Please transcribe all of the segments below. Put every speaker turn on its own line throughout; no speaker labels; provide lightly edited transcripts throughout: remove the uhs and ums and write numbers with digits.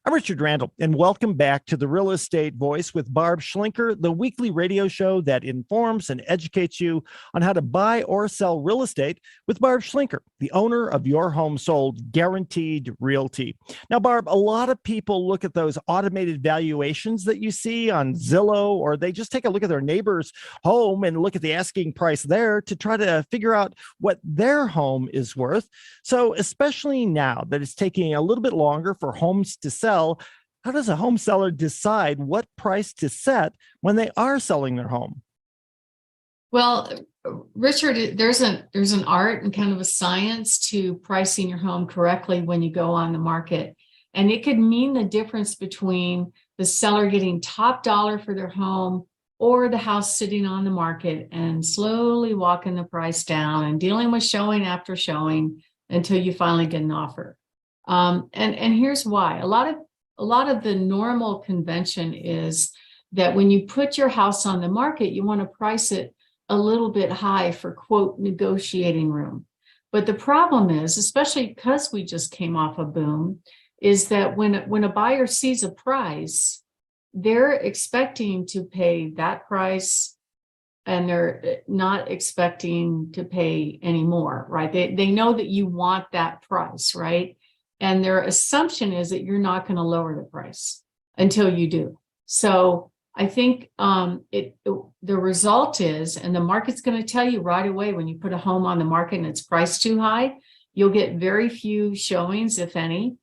I'm Richard Randall, and welcome back to the Real Estate Voice with Barb Schinker, the weekly radio show that informs and educates you on how to buy or sell real estate with Barb Schinker, the owner of Your Home Sold Guaranteed Realty. Now, Barb, a lot of people look at those automated valuations that you see on Zillow, or they just take a look at their neighbor's home and look at the asking price there to try to figure out what their home is worth. So, especially now that it's taking a little bit longer for homes to sell, how does a home seller decide what price to set when they are selling their home?
Well, Richard, there's an art and kind of a science to pricing your home correctly when you go on the market. And it could mean the difference between the seller getting top dollar for their home or the house sitting on the market and slowly walking the price down and dealing with showing after showing until you finally get an offer. And here's why. A lot of the normal convention is that when you put your house on the market, you want to price it a little bit high for, quote, negotiating room. But the problem is, especially because we just came off a boom, is that when a buyer sees a price, they're expecting to pay that price and they're not expecting to pay any more, right? They know that you want that price, right? And their assumption is that you're not going to lower the price until you do. So I think the result is, and the market's going to tell you right away when you put a home on the market and it's priced too high, you'll get very few showings, if any,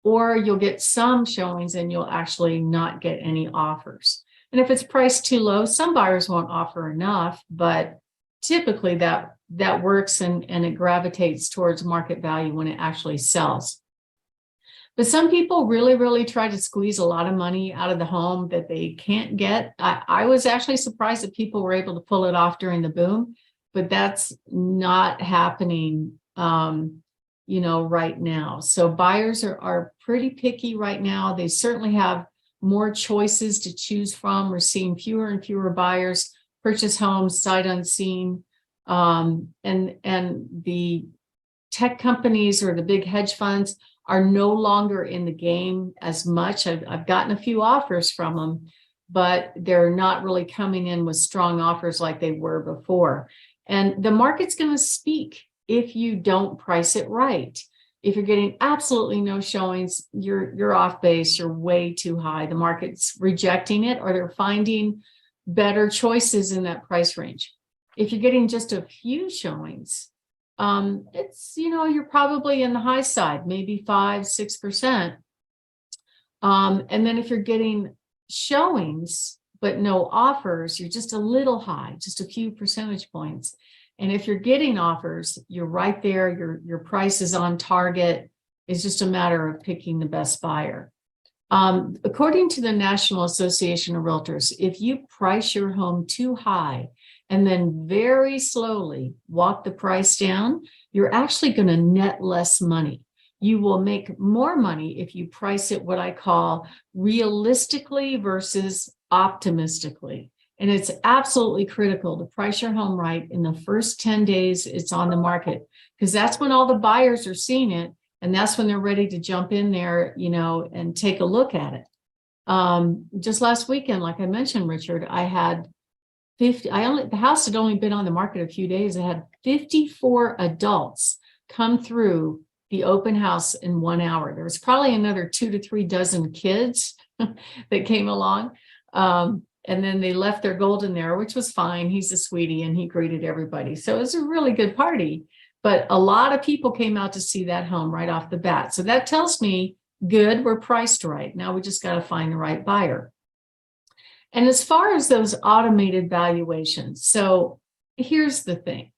or you'll get some showings and you'll actually not get any offers. And if it's priced too low, some buyers won't offer enough, but typically that works and it gravitates towards market value when it actually sells. But some people really, really try to squeeze a lot of money out of the home that they can't get. I was actually surprised that people were able to pull it off during the boom, but that's not happening, right now. So buyers are pretty picky right now. They certainly have more choices to choose from. We're seeing fewer and fewer buyers purchase homes sight unseen. And the tech companies or the big hedge funds are no longer in the game as much. I've gotten a few offers from them, but they're not really coming in with strong offers like they were before. And the market's going to speak if you don't price it right. If you're getting absolutely no showings, you're off base, you're way too high. The market's rejecting it, or they're finding better choices in that price range. If you're getting just a few showings, it's, you're probably in the high side, maybe 5-6%. And then if you're getting showings, but no offers, you're just a little high, just a few percentage points. And if you're getting offers, you're right there, your price is on target. It's just a matter of picking the best buyer. According to the National Association of Realtors, if you price your home too high and then very slowly walk the price down, you're actually going to net less money. You will make more money if you price it what I call realistically versus optimistically. And it's absolutely critical to price your home right in the first 10 days it's on the market, because that's when all the buyers are seeing it. And that's when they're ready to jump in there, and take a look at it. Just last weekend, like I mentioned, Richard, I had the house had only been on the market a few days. I had 54 adults come through the open house in 1 hour. There was probably another 2 to 3 dozen kids that came along. And then they left their golden there, which was fine. He's a sweetie and he greeted everybody. So it was a really good party. But a lot of people came out to see that home right off the bat. So that tells me, good, we're priced right. Now we just got to find the right buyer. And as far as those automated valuations, so here's the thing.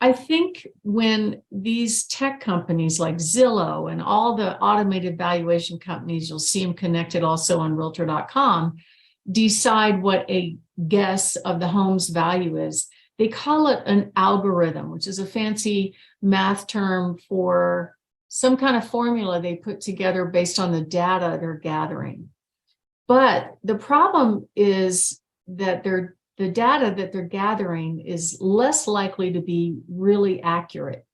I think when these tech companies like Zillow and all the automated valuation companies, you'll see them connected also on realtor.com, decide what a guess of the home's value is, they call it an algorithm, which is a fancy math term for some kind of formula they put together based on the data they're gathering. But the problem is that the data that they're gathering is less likely to be really accurate.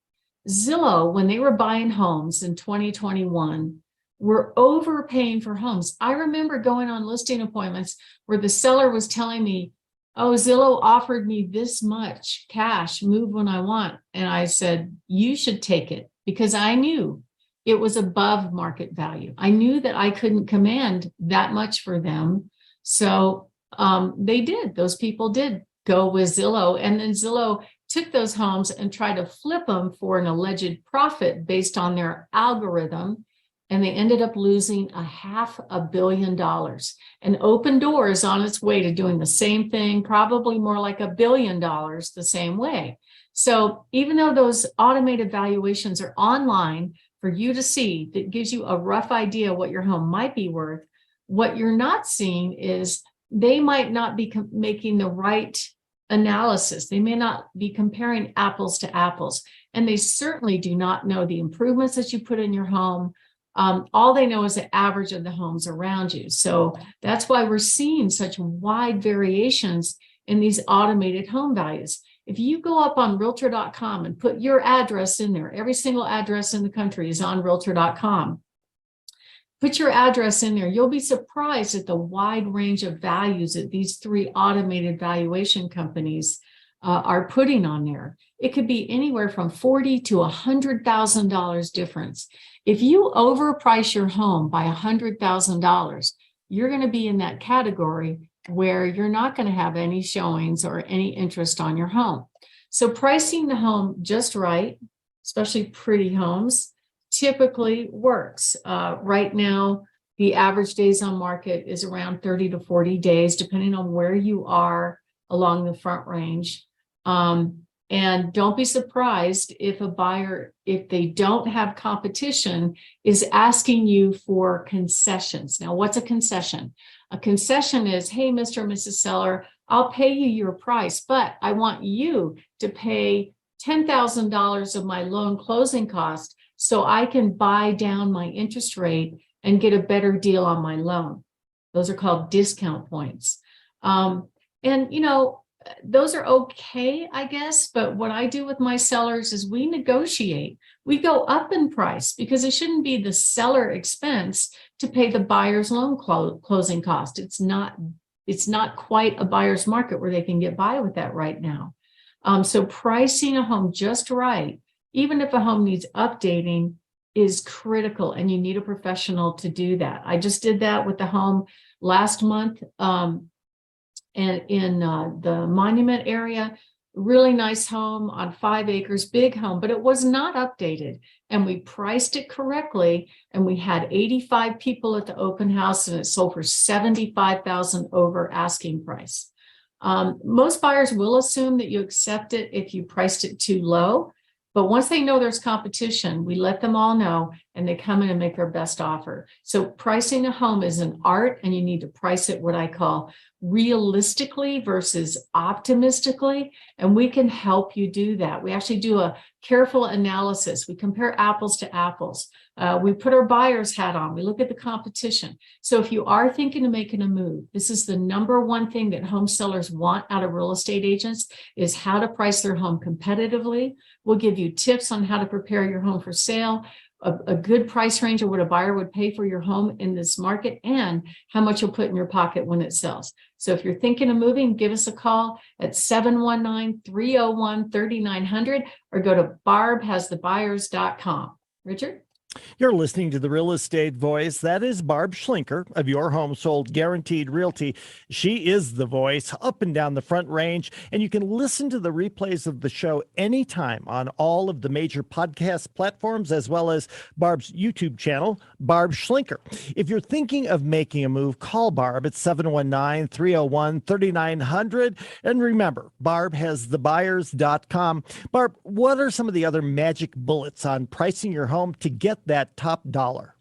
Zillow, when they were buying homes in 2021, were overpaying for homes. I remember going on listing appointments where the seller was telling me, oh, Zillow offered me this much cash, move when I want. And I said, you should take it, because I knew it was above market value. I knew that I couldn't command that much for them. So they did. Those people did go with Zillow. And then Zillow took those homes and tried to flip them for an alleged profit based on their algorithm. And they ended up losing $500 million. And Open Door is on its way to doing the same thing, probably more like $1 billion the same way. So even though those automated valuations are online for you to see, that gives you a rough idea what your home might be worth, what you're not seeing is they might not be making the right analysis. They may not be comparing apples to apples. And they certainly do not know the improvements that you put in your home. All they know is the average of the homes around you. So that's why we're seeing such wide variations in these automated home values. If you go up on realtor.com and put your address in there, every single address in the country is on realtor.com. Put your address in there. You'll be surprised at the wide range of values that these three automated valuation companies are putting on there. It could be anywhere from $40,000 to $100,000 difference. If you overprice your home by $100,000, you're going to be in that category where you're not going to have any showings or any interest on your home. So pricing the home just right, especially pretty homes, typically works. Right now, the average days on market is around 30 to 40 days, depending on where you are along the front range. And don't be surprised if a buyer, if they don't have competition, is asking you for concessions. Now, what's a concession? A concession is, hey, Mr. and Mrs. Seller, I'll pay you your price, but I want you to pay $10,000 of my loan closing cost so I can buy down my interest rate and get a better deal on my loan. Those are called discount points. Those are okay, I guess. But what I do with my sellers is we negotiate. We go up in price because it shouldn't be the seller expense to pay the buyer's loan closing cost. It's not quite a buyer's market where they can get by with that right now. So pricing a home just right, even if a home needs updating, is critical, and you need a professional to do that. I just did that with the home last month. And in the Monument area, really nice home on 5 acres, big home, but it was not updated. And we priced it correctly. And we had 85 people at the open house, and it sold for $75,000 over asking price. Most buyers will assume that you accept it if you priced it too low. But once they know there's competition, we let them all know, and they come in and make their best offer. So pricing a home is an art, and you need to price it what I call realistically versus optimistically, and we can help you do that. We actually do a careful analysis. We compare apples to apples. We put our buyer's hat on. We look at the competition. So if you are thinking of making a move, this is the number one thing that home sellers want out of real estate agents, is how to price their home competitively. We'll give you tips on how to prepare your home for sale, a good price range of what a buyer would pay for your home in this market, and how much you'll put in your pocket when it sells. So if you're thinking of moving, give us a call at 719-301-3900 or go to barbhasthebuyers.com. Richard?
You're listening to the Real Estate Voice. That is Barb Schinker of Your Home Sold Guaranteed Realty. She is the voice up and down the Front Range, and you can listen to the replays of the show anytime on all of the major podcast platforms, as well as Barb's YouTube channel, Barb Schinker. If you're thinking of making a move, call Barb at 719-301-3900. And remember, barbhasthebuyers.com. Barb, what are some of the other magic bullets on pricing your home to get that top dollar?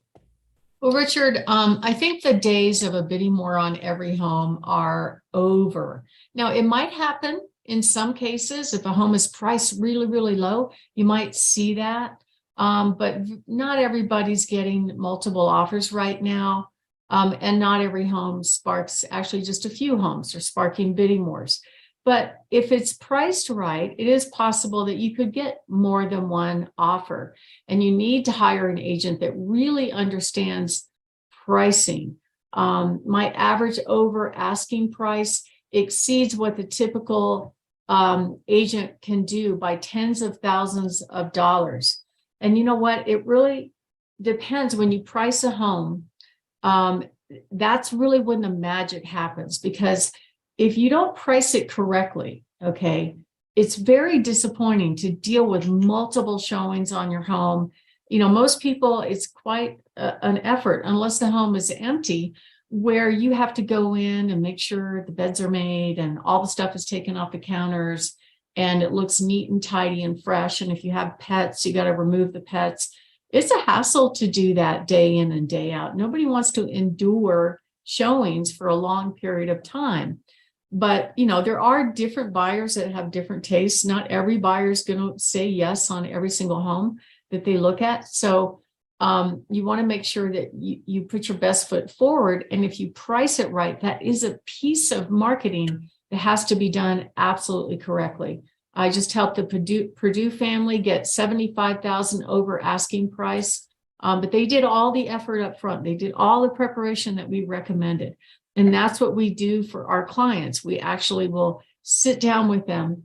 Well, Richard, I think the days of a bidding war on every home are over. Now, it might happen in some cases. If a home is priced really, really low, you might see that. But not everybody's getting multiple offers right now. And not every home sparks, actually just a few homes are sparking bidding wars. But if it's priced right, it is possible that you could get more than one offer. And you need to hire an agent that really understands pricing. My average over asking price exceeds what the typical agent can do by tens of thousands of dollars. And you know what? It really depends. When you price a home, that's really when the magic happens, because if you don't price it correctly, okay, it's very disappointing to deal with multiple showings on your home. Most people, it's quite an effort, unless the home is empty, where you have to go in and make sure the beds are made and all the stuff is taken off the counters and it looks neat and tidy and fresh. And if you have pets, you got to remove the pets. It's a hassle to do that day in and day out. Nobody wants to endure showings for a long period of time. But, there are different buyers that have different tastes. Not every buyer is going to say yes on every single home that they look at. So you want to make sure that you put your best foot forward. And if you price it right, that is a piece of marketing that has to be done absolutely correctly. I just helped the Purdue family get $75,000 over asking price, but they did all the effort up front. They did all the preparation that we recommended. And that's what we do for our clients. We actually will sit down with them,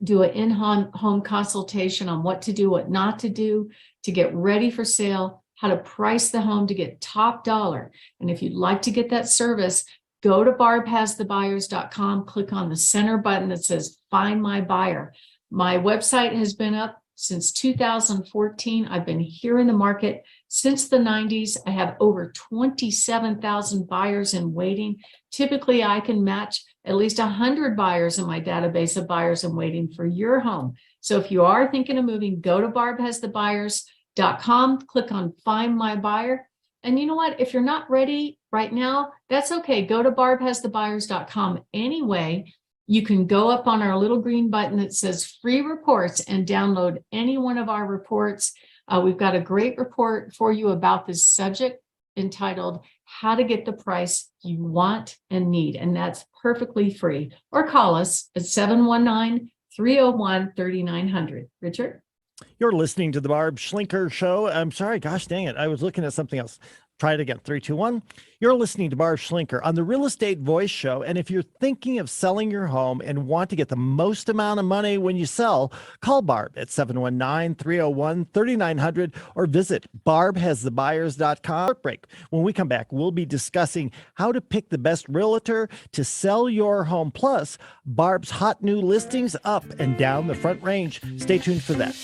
do an in-home consultation on what to do, what not to do, to get ready for sale, how to price the home to get top dollar. And if you'd like to get that service, go to barbhasthebuyers.com, click on the center button that says Find My Buyer. My website has been up since 2014. I've been here in the market since the 90s. I have over 27,000 buyers in waiting. Typically, I can match at least 100 buyers in my database of buyers in waiting for your home. So if you are thinking of moving, go to barbhasthebuyers.com, click on Find My Buyer. And you know what? If you're not ready right now, that's okay. Go to barbhasthebuyers.com anyway. You can go up on our little green button that says free reports and download any one of our reports. We've got a great report for you about this subject entitled How to Get the Price You Want and Need. And that's perfectly free. Or call us at 719-301-3900. Richard?
You're listening to the Barb Schlinker Show. I'm sorry, gosh dang it. I was looking at something else. Try it again. 3, 2, 1. You're listening to Barb Schlinker on the Real Estate Voice Show. And if you're thinking of selling your home and want to get the most amount of money when you sell, call Barb at 719-301-3900 or visit barbhasthebuyers.com. Break. When we come back, we'll be discussing how to pick the best realtor to sell your home. Plus, Barb's hot new listings up and down the Front Range. Stay tuned for that.